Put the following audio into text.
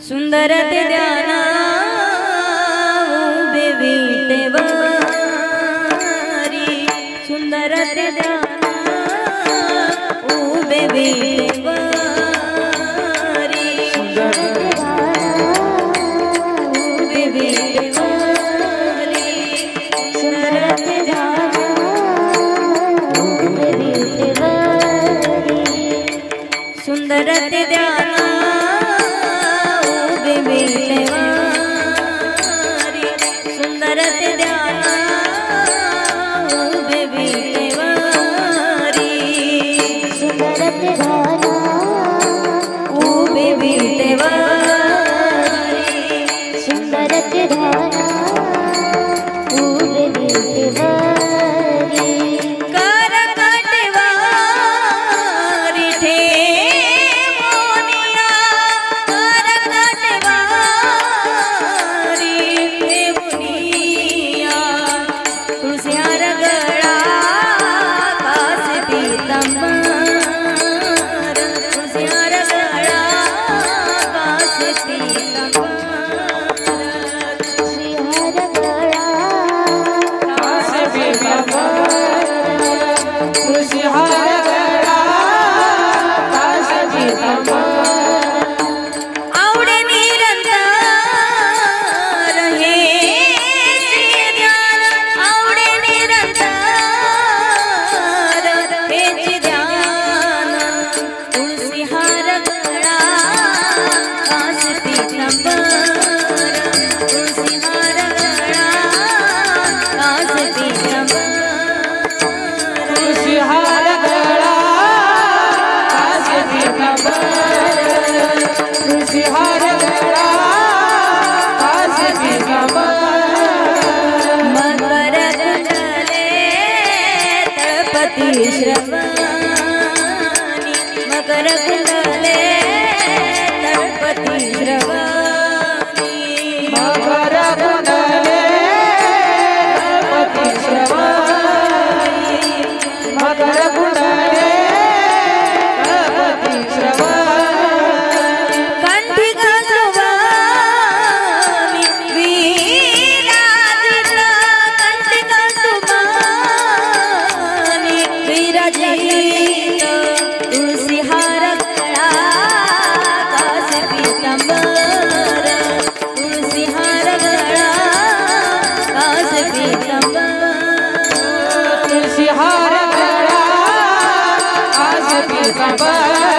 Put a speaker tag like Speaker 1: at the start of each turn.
Speaker 1: सुंदर ते ध्याना उभे विटेवारी, सुंदर ते ध्याना उभे विटेवारी, सुंदर ते ध्याना उभे विटेवारी, सुंदर ते ध्याना उभे विटेवारी, सुंदर ते ध्याना विटेवारी, सुंदर ते ध्याना उभे विटेवारी, सुंदर ते ध्याना उभे विटेवारी, सुंदर ते ध्याना उभे विटेवारी, कर काटेवारी ठे श्रवानी, मकर कुंडले तळपती श्रवानी, मकर कुंडले तळपती श्रवानी, मकर कुंडले तळपती श्रवानी, कंठिका सुवामी विराजित, कंठिका सुवामी विराजित, तुळसी हार गळा कास पीतांबर, तुळसी हार गळा कास पीतांबर, तुळसी हार गळा कास पीतांबर,